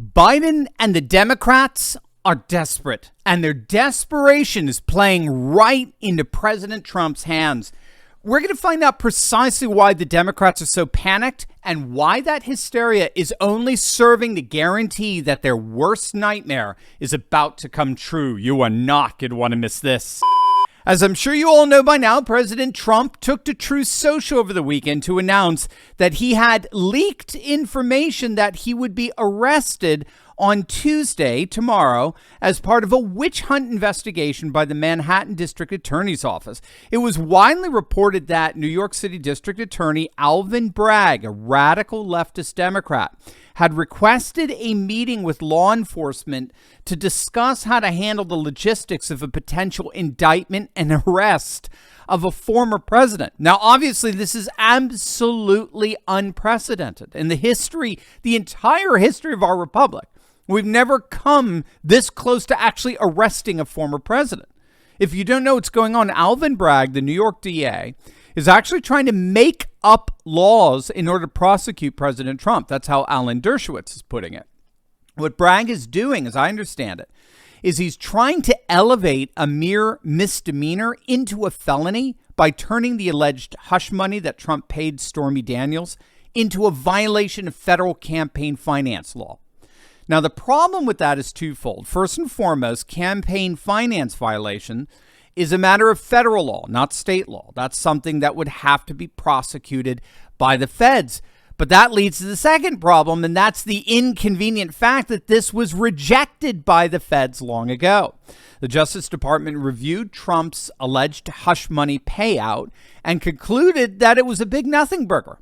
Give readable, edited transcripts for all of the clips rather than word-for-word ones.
Biden and the Democrats are desperate, and their desperation is playing right into President Trump's hands. We're going to find out precisely why the Democrats are so panicked and why that hysteria is only serving to guarantee that their worst nightmare is about to come true. You are not going to want to miss this. As I'm sure you all know by now, President Trump took to Truth Social over the weekend to announce that he had leaked information that he would be arrested on Tuesday, tomorrow, as part of a witch hunt investigation by the Manhattan District Attorney's Office. It was widely reported that New York City District Attorney Alvin Bragg, a radical leftist Democrat, had requested a meeting with law enforcement to discuss how to handle the logistics of a potential indictment and arrest of a former president. Now, obviously, this is absolutely unprecedented in the entire history of our republic. We've never come this close to actually arresting a former president. If you don't know what's going on, Alvin Bragg, the New York DA, is actually trying to make up laws in order to prosecute President Trump. That's how Alan Dershowitz is putting it. What Bragg is doing, as I understand it, is he's trying to elevate a mere misdemeanor into a felony by turning the alleged hush money that Trump paid Stormy Daniels into a violation of federal campaign finance law. Now, the problem with that is twofold. First and foremost, campaign finance violation is a matter of federal law, not state law. That's something that would have to be prosecuted by the feds. But that leads to the second problem, and that's the inconvenient fact that this was rejected by the feds long ago. The Justice Department reviewed Trump's alleged hush money payout and concluded that it was a big nothing burger.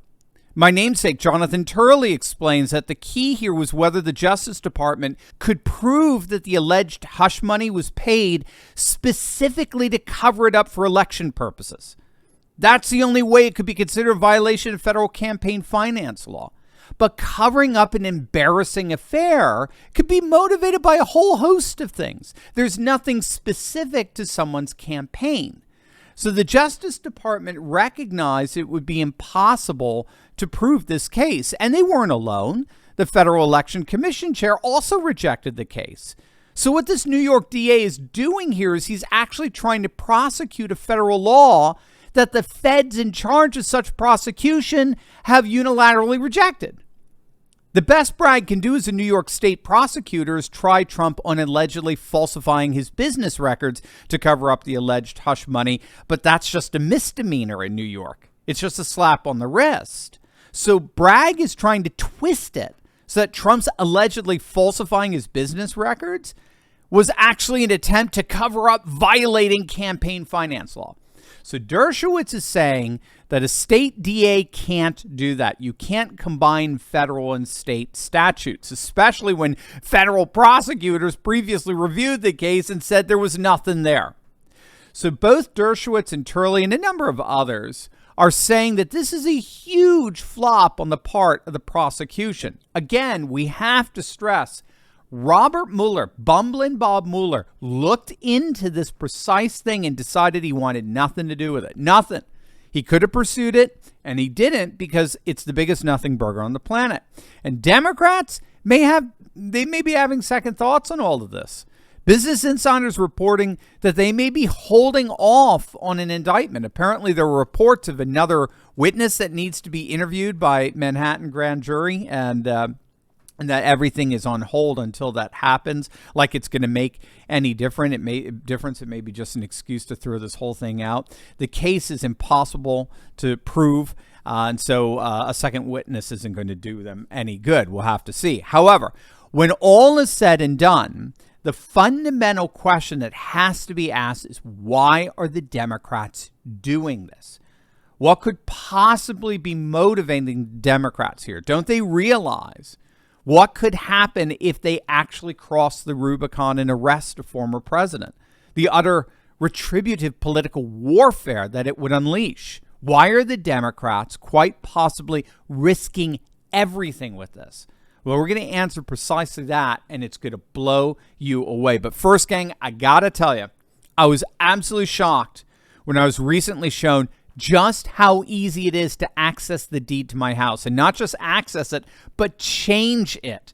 My namesake, Jonathan Turley, explains that the key here was whether the Justice Department could prove that the alleged hush money was paid specifically to cover it up for election purposes. That's the only way it could be considered a violation of federal campaign finance law. But covering up an embarrassing affair could be motivated by a whole host of things. There's nothing specific to someone's campaign. So the Justice Department recognized it would be impossible to prove this case. And they weren't alone. The Federal Election Commission chair also rejected the case. So what this New York DA is doing here is he's actually trying to prosecute a federal law that the feds in charge of such prosecution have unilaterally rejected. The best Bragg can do as a New York state prosecutor is try Trump on allegedly falsifying his business records to cover up the alleged hush money, but that's just a misdemeanor in New York. It's just a slap on the wrist. So Bragg is trying to twist it so that Trump's allegedly falsifying his business records was actually an attempt to cover up violating campaign finance law. So Dershowitz is saying that a state DA can't do that. You can't combine federal and state statutes, especially when federal prosecutors previously reviewed the case and said there was nothing there. So both Dershowitz and Turley and a number of others are saying that this is a huge flop on the part of the prosecution. Again, we have to stress Robert Mueller, bumbling Bob Mueller, looked into this precise thing and decided he wanted nothing to do with it. Nothing. He could have pursued it, and he didn't because it's the biggest nothing burger on the planet. And Democrats may be having second thoughts on all of this. Business Insider's reporting that they may be holding off on an indictment. Apparently, there were reports of another witness that needs to be interviewed by Manhattan grand jury, and that everything is on hold until that happens, like it's going to make any difference. It may be just an excuse to throw this whole thing out. The case is impossible to prove, and so a second witness isn't going to do them any good. We'll have to see. However, when all is said and done, the fundamental question that has to be asked is, why are the Democrats doing this? What could possibly be motivating Democrats here? Don't they realize what could happen if they actually cross the Rubicon and arrest a former president? The utter retributive political warfare that it would unleash. Why are the Democrats quite possibly risking everything with this? Well, we're going to answer precisely that, and it's going to blow you away. But first, gang, I got to tell you, I was absolutely shocked when I was recently shown just how easy it is to access the deed to my house, and not just access it, but change it.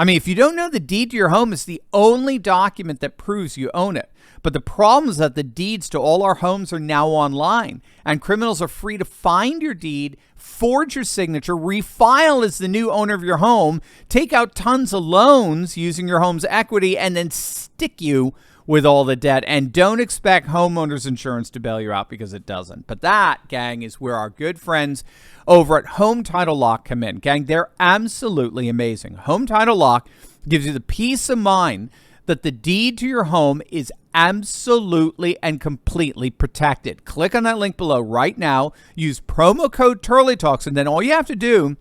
I mean, if you don't know, the deed to your home is the only document that proves you own it. But the problem is that the deeds to all our homes are now online, and criminals are free to find your deed, forge your signature, refile as the new owner of your home, take out tons of loans using your home's equity, and then stick you with all the debt. And don't expect homeowners insurance to bail you out, because it doesn't. But that, gang, is where our good friends over at Home Title Lock come in. Gang, they're absolutely amazing. Home Title Lock gives you the peace of mind that the deed to your home is absolutely and completely protected. Click on that link below right now. Use promo code TurleyTalks, and then all you have to do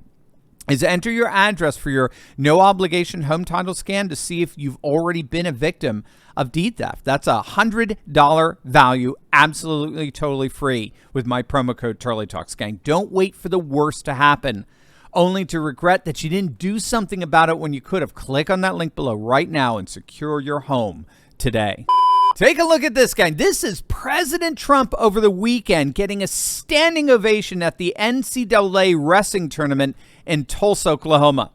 is enter your address for your no obligation home title scan to see if you've already been a victim of deed theft. That's a $100 value, absolutely totally free with my promo code TurleyTalks, gang. Don't wait for the worst to happen, only to regret that you didn't do something about it when you could have. Click on that link below right now and secure your home today. Take a look at this, gang. This is President Trump over the weekend getting a standing ovation at the NCAA wrestling tournament in Tulsa, Oklahoma.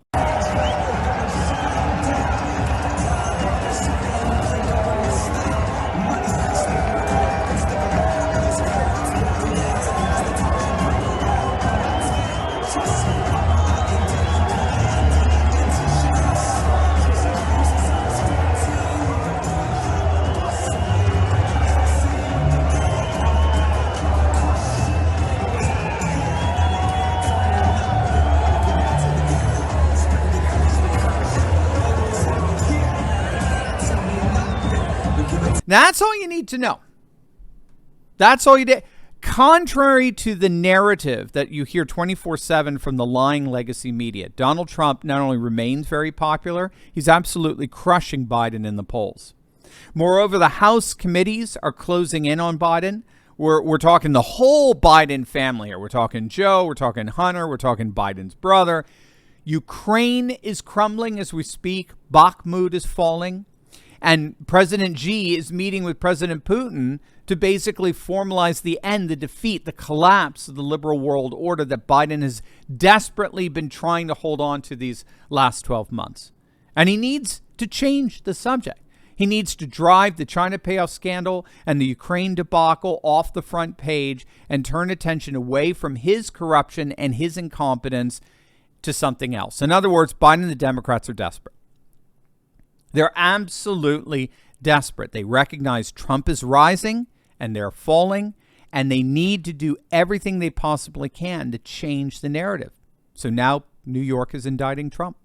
That's all you need to know. That's all you did. Contrary to the narrative that you hear 24/7 from the lying legacy media, Donald Trump not only remains very popular, he's absolutely crushing Biden in the polls. Moreover, the House committees are closing in on Biden. We're talking the whole Biden family here. We're talking Joe, we're talking Hunter, we're talking Biden's brother. Ukraine is crumbling as we speak. Bakhmut is falling. And President Xi is meeting with President Putin to basically formalize the end, the defeat, the collapse of the liberal world order that Biden has desperately been trying to hold on to these last 12 months. And he needs to change the subject. He needs to drive the China payoff scandal and the Ukraine debacle off the front page and turn attention away from his corruption and his incompetence to something else. In other words, Biden and the Democrats are desperate. They're absolutely desperate. They recognize Trump is rising and they're falling, and they need to do everything they possibly can to change the narrative. So now New York is indicting Trump.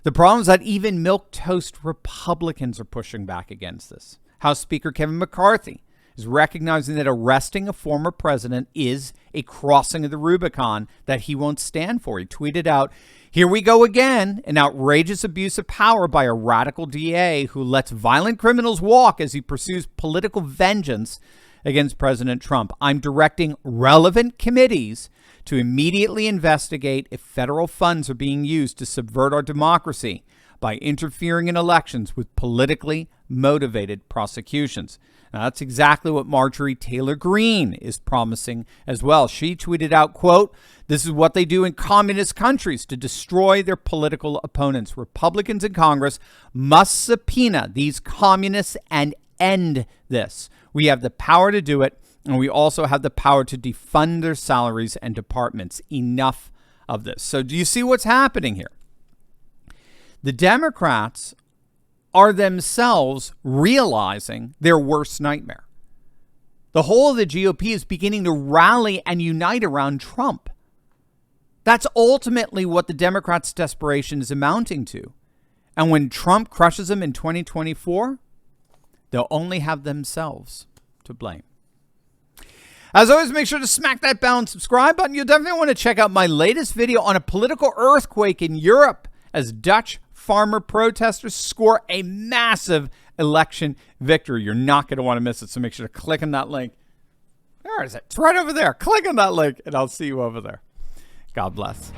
The problem is that even milquetoast Republicans are pushing back against this. House Speaker Kevin McCarthy is recognizing that arresting a former president is a crossing of the Rubicon that he won't stand for. He tweeted out, "Here we go again, an outrageous abuse of power by a radical DA who lets violent criminals walk as he pursues political vengeance against President Trump. I'm directing relevant committees to immediately investigate if federal funds are being used to subvert our democracy by interfering in elections with politically motivated prosecutions." Now, that's exactly what Marjorie Taylor Greene is promising as well. She tweeted out, quote, "This is what they do in communist countries to destroy their political opponents. Republicans in Congress must subpoena these communists and end this. We have the power to do it, and we also have the power to defund their salaries and departments. Enough of this." So do you see what's happening here? The Democrats are themselves realizing their worst nightmare. The whole of the GOP is beginning to rally and unite around Trump. That's ultimately what the Democrats' desperation is amounting to. And when Trump crushes them in 2024, they'll only have themselves to blame. As always, make sure to smack that bell and subscribe button. You'll definitely want to check out my latest video on a political earthquake in Europe as Dutch farmer protesters score a massive election victory. You're not going to want to miss it, so make sure to click on that link. Where is it? It's right over there. Click on that link, and I'll see you over there. God bless.